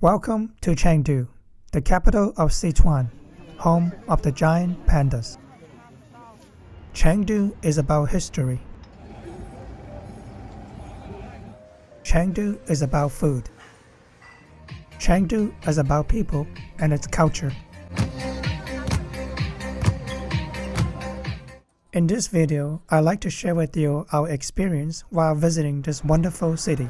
Welcome to Chengdu, the capital of Sichuan, home of the giant pandas. Chengdu is about history. Chengdu is about food. Chengdu is about people and its culture. In this video, I'd like to share with you our experience while visiting this wonderful city,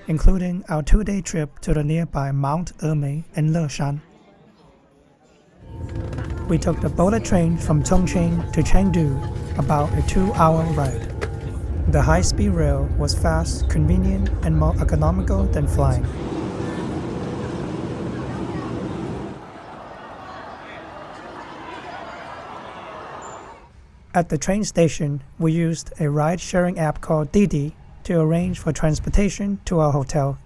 including our 2-day trip to the nearby Mount Emei in Leshan. We took the bullet train from Chongqing to Chengdu, about a 2-hour ride. The high-speed rail was fast, convenient, and more economical than flying. At the train station, we used a ride-sharing app called Didi to arrange for transportation to our hotel.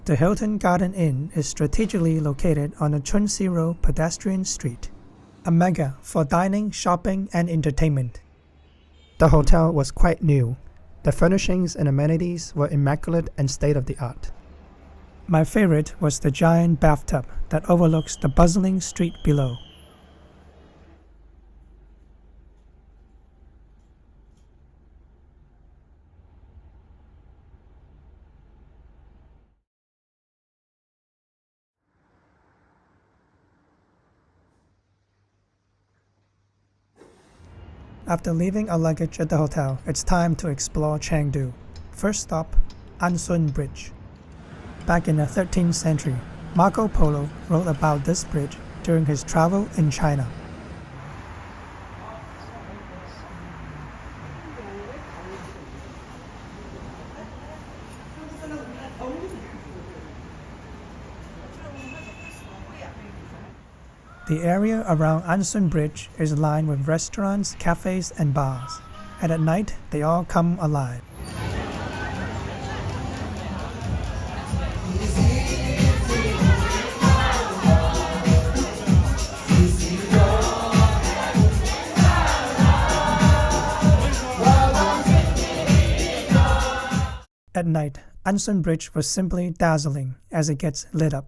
The Hilton Garden Inn is strategically located on the Chunxi Road pedestrian street, a mecca for dining, shopping, and entertainment. The hotel was quite new. The furnishings and amenities were immaculate and state-of-the-art. My favorite was the giant bathtub that overlooks the bustling street below. After leaving our luggage at the hotel, it's time to explore Chengdu. First stop, Anshun Bridge. Back in the 13th century, Marco Polo wrote about this bridge during his travel in China. The area around Anshun Bridge is lined with restaurants, cafes, and bars, and at night they all come alive. At night, Anshun Bridge was simply dazzling as it gets lit up.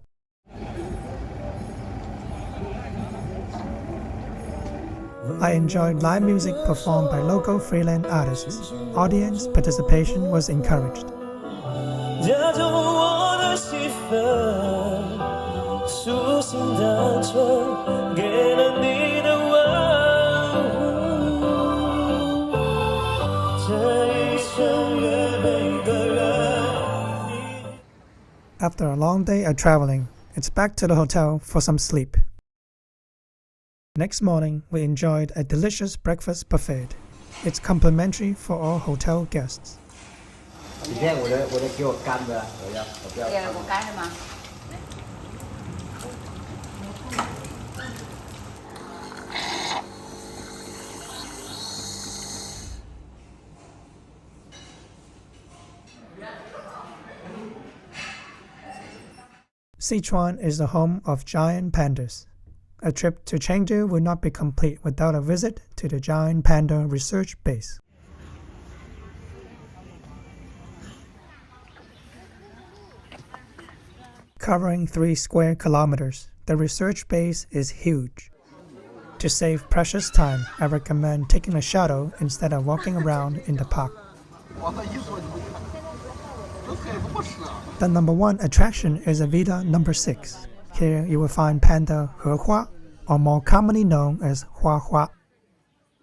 I enjoyed live music performed by local freelance artists. Audience participation was encouraged. After a long day of traveling, it's back to the hotel for some sleep. Next morning, we enjoyed a delicious breakfast buffet. It's complimentary for all hotel guests. Sichuan is the home of giant pandas. A trip to Chengdu would not be complete without a visit to the giant Panda Research Base. Covering 3 square kilometers, the research base is huge. To save precious time, I recommend taking a shuttle instead of walking around in the park. The number 1 attraction is Avida number 6. Here you will find panda Hehua, or more commonly known as Huahua.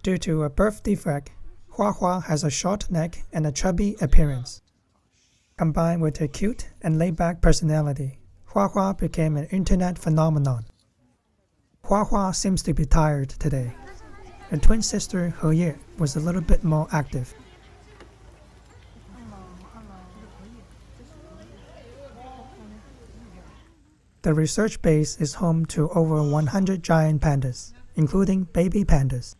Due to a birth defect, Huahua has a short neck and a chubby appearance. Combined with a cute and laid-back personality, Huahua became an internet phenomenon. Huahua seems to be tired today. Her twin sister Heye was a little bit more active. The research base is home to over 100 giant pandas, including baby pandas.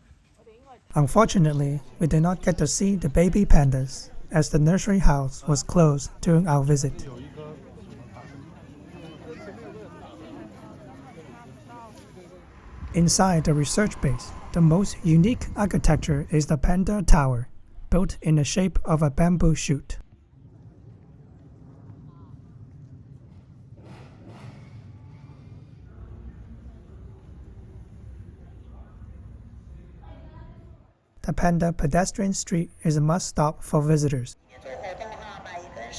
Unfortunately, we did not get to see the baby pandas, as the nursery house was closed during our visit. Inside the research base, the most unique architecture is the Panda Tower, built in the shape of a bamboo shoot. The Panda pedestrian street is a must-stop for visitors.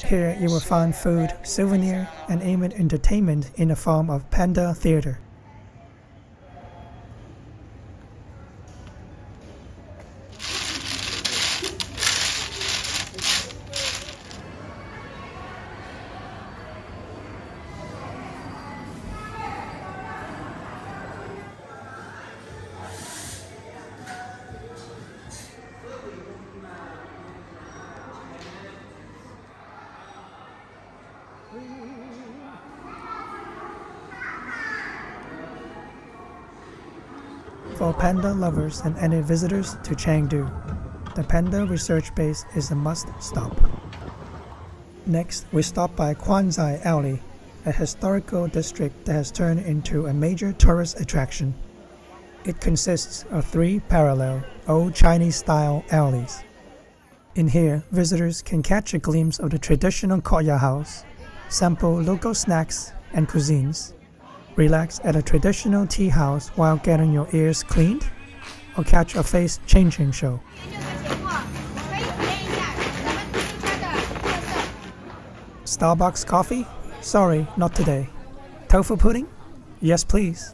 Here you will find food, souvenir, and even entertainment in the form of Panda Theater. For panda lovers and any visitors to Chengdu, the Panda Research Base is a must-stop. Next, we stop by Kuanzhai Alley, a historical district that has turned into a major tourist attraction. It consists of 3 parallel, old Chinese-style alleys. In here, visitors can catch a glimpse of the traditional courtyard house, sample local snacks and cuisines, relax at a traditional tea house while getting your ears cleaned, or catch a face-changing show. Starbucks coffee? Sorry, not today. Tofu pudding? Yes, please.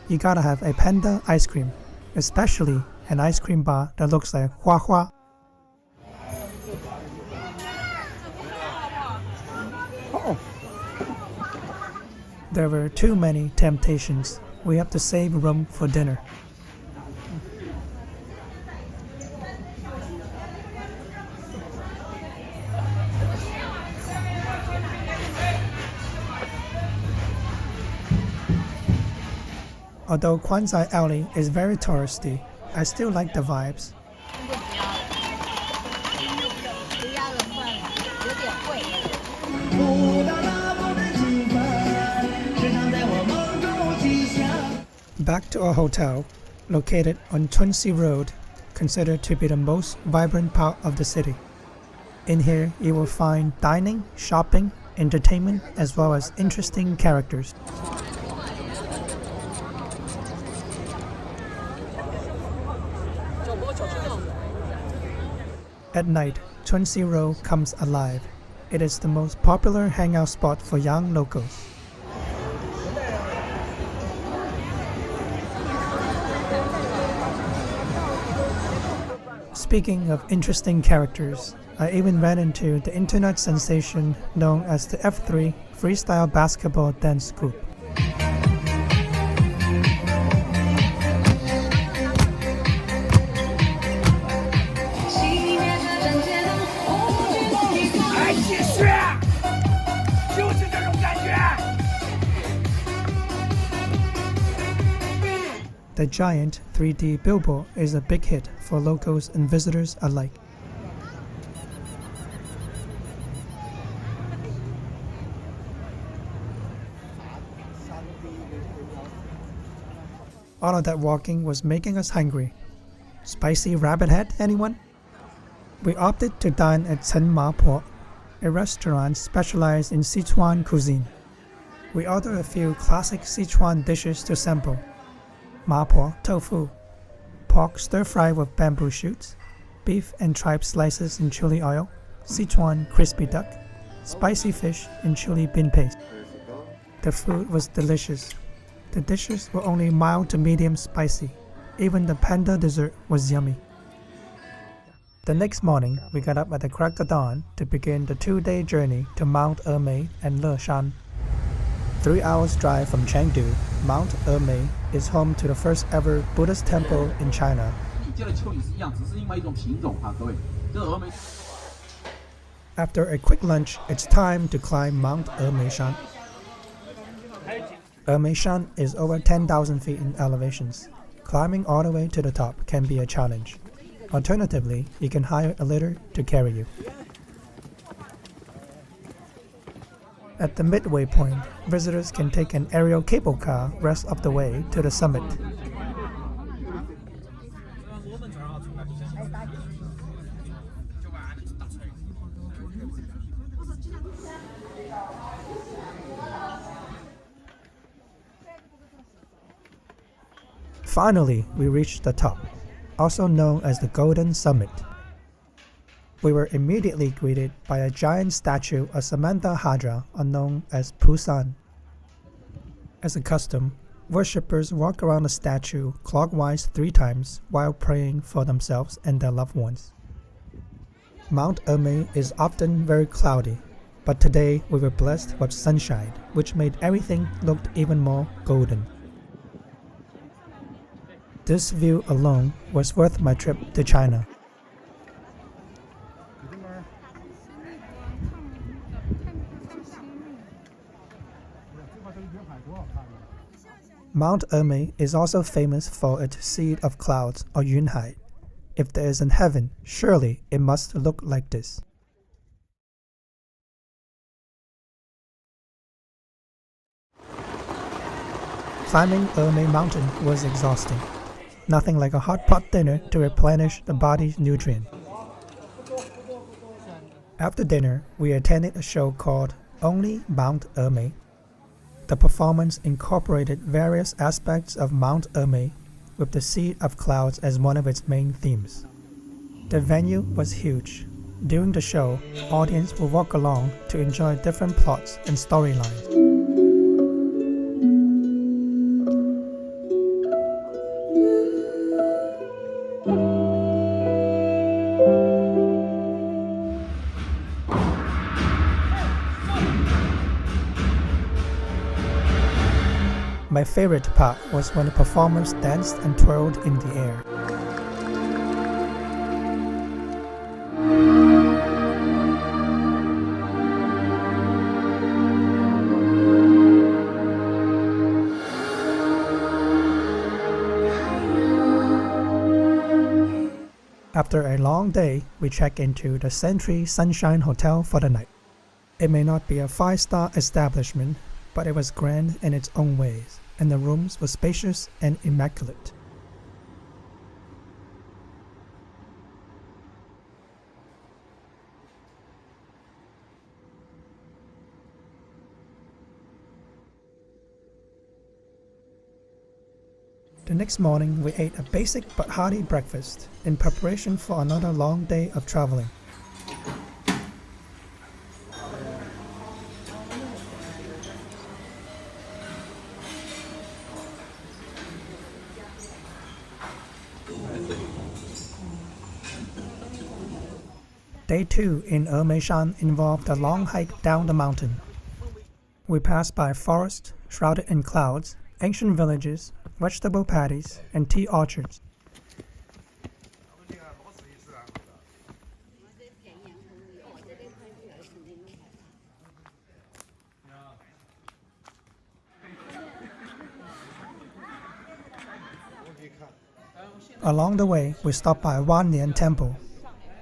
You gotta have a panda ice cream, especially an ice cream bar that looks like Hua Hua. Uh-oh. There were too many temptations. We have to save room for dinner. Although Kuanzhai Alley is very touristy, I still like the vibes. Back to our hotel, located on Chunxi Road, considered to be the most vibrant part of the city. In here, you will find dining, shopping, entertainment, as well as interesting characters. At night, Chunxi Road comes alive. It is the most popular hangout spot for young locals. Speaking of interesting characters, I even ran into the internet sensation known as the F3 freestyle basketball dance group. The giant 3D billboard is a big hit for locals and visitors alike. All of that walking was making us hungry. Spicy rabbit head, anyone? We opted to dine at Chen Mapo, a restaurant specialized in Sichuan cuisine. We ordered a few classic Sichuan dishes to sample. Mapo tofu, pork stir-fried with bamboo shoots, beef and tripe slices in chili oil, Sichuan crispy duck, spicy fish in chili bean paste. The food was delicious. The dishes were only mild to medium spicy. Even the panda dessert was yummy. The next morning, we got up at the crack of dawn to begin the 2-day journey to Mount Emei and Leshan. 3 hours drive from Chengdu, Mount Emei is home to the first ever Buddhist temple in China. After a quick lunch, it's time to climb Mount Emei. Emei is over 10,000 feet in elevations. Climbing all the way to the top can be a challenge. Alternatively, you can hire a litter to carry you. At the midway point, visitors can take an aerial cable car rest of the way to the summit. Finally, we reached the top, also known as the Golden Summit. We were immediately greeted by a giant statue of Samantha Hadra, known as Pusan. As a custom, worshippers walk around the statue clockwise 3 times while praying for themselves and their loved ones. Mount Emei is often very cloudy, but today we were blessed with sunshine, which made everything look even more golden. This view alone was worth my trip to China. Mount Emei is also famous for its seed of clouds or Yunhai. If there is in heaven, surely it must look like this. Climbing Emei Mountain was exhausting. Nothing like a hot pot dinner to replenish the body's nutrients. After dinner, we attended a show called Only Mount Emei. The performance incorporated various aspects of Mount Emei, with the Sea of Clouds as one of its main themes. The venue was huge. During the show, audience will walk along to enjoy different plots and storylines. My favorite part was when the performers danced and twirled in the air. After a long day, we checked into the Century Sunshine Hotel for the night. It may not be a 5-star establishment, but it was grand in its own ways, and the rooms were spacious and immaculate. The next morning, we ate a basic but hearty breakfast in preparation for another long day of traveling. Day 2 in Emeishan involved a long hike down the mountain. We passed by forests shrouded in clouds, ancient villages, vegetable paddies, and tea orchards. Along the way, we stopped by Wannian Temple.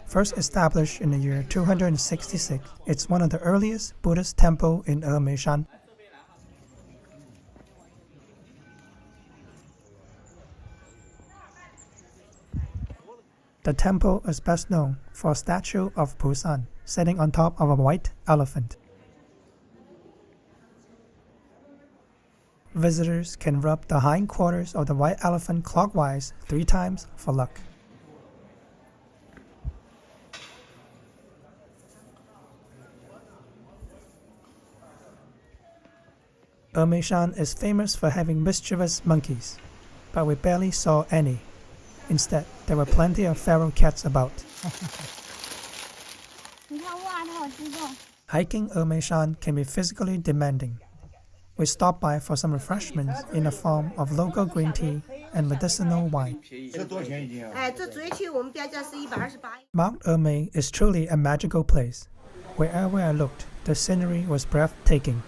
First established in the year 266, it's one of the earliest Buddhist temples in Emeishan. The temple is best known for a statue of Pusan sitting on top of a white elephant. Visitors can rub the hindquarters of the white elephant clockwise 3 times for luck. Emeishan is famous for having mischievous monkeys, but we barely saw any. Instead, there were plenty of feral cats about. Hiking Emeishan can be physically demanding. We stopped by for some refreshments in the form of local green tea and medicinal wine. Mount Emei is truly a magical place. Wherever I looked, the scenery was breathtaking.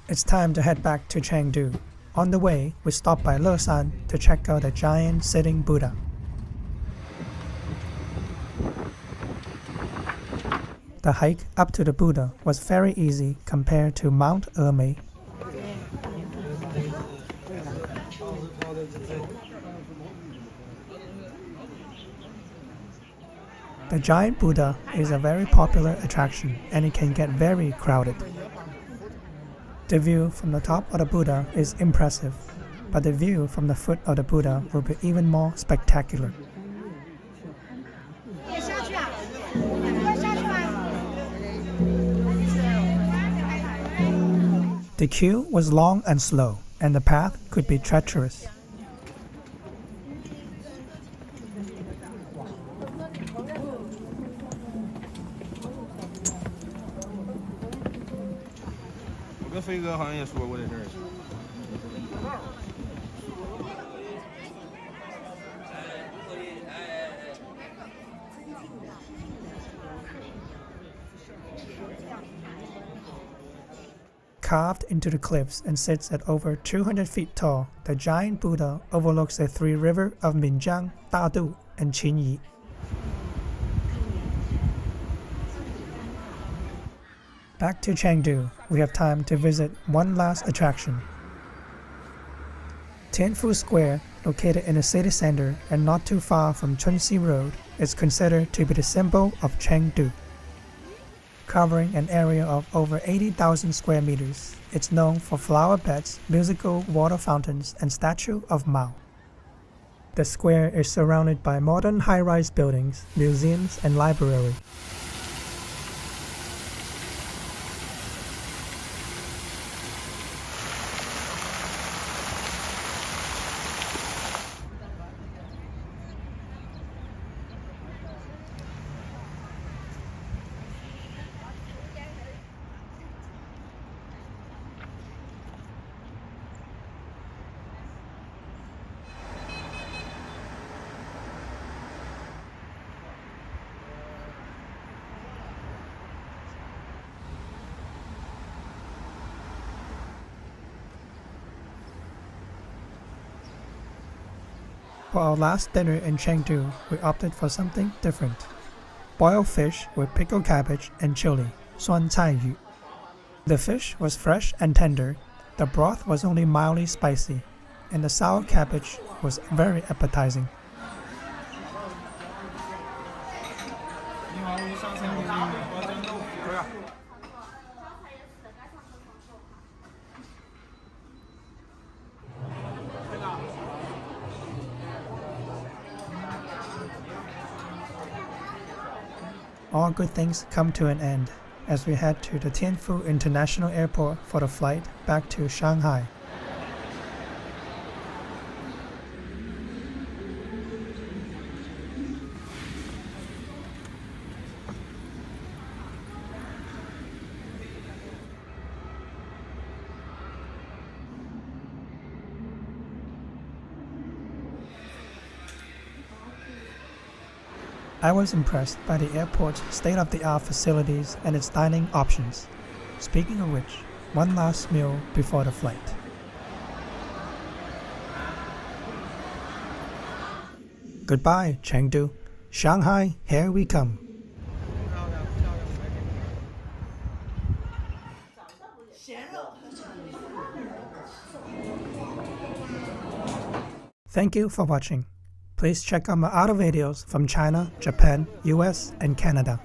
It's time to head back to Chengdu. On the way, we stopped by Leshan to check out the giant sitting Buddha. The hike up to the Buddha was very easy compared to Mount Emei. The giant Buddha is a very popular attraction and it can get very crowded. The view from the top of the Buddha is impressive, but the view from the foot of the Buddha will be even more spectacular. The queue was long and slow, and the path could be treacherous. Carved into the cliffs and sits at over 200 feet tall, the giant Buddha overlooks the three rivers of Minjiang, Dadu, and Qinyi. Back to Chengdu, we have time to visit one last attraction. Tianfu Square, located in the city center and not too far from Chunxi Road, is considered to be the symbol of Chengdu. Covering an area of over 80,000 square meters, it's known for flower beds, musical water fountains, and statue of Mao. The square is surrounded by modern high-rise buildings, museums, and library. For our last dinner in Chengdu, we opted for something different. Boiled fish with pickled cabbage and chili, 酸菜鱼. The fish was fresh and tender, the broth was only mildly spicy, and the sour cabbage was very appetizing. All good things come to an end as we head to the Tianfu International Airport for the flight back to Shanghai. I was impressed by the airport's state-of-the-art facilities and its dining options. Speaking of which, one last meal before the flight. Goodbye, Chengdu. Shanghai, here we come. Thank you for watching. Please check out my other videos from China, Japan, US, and Canada.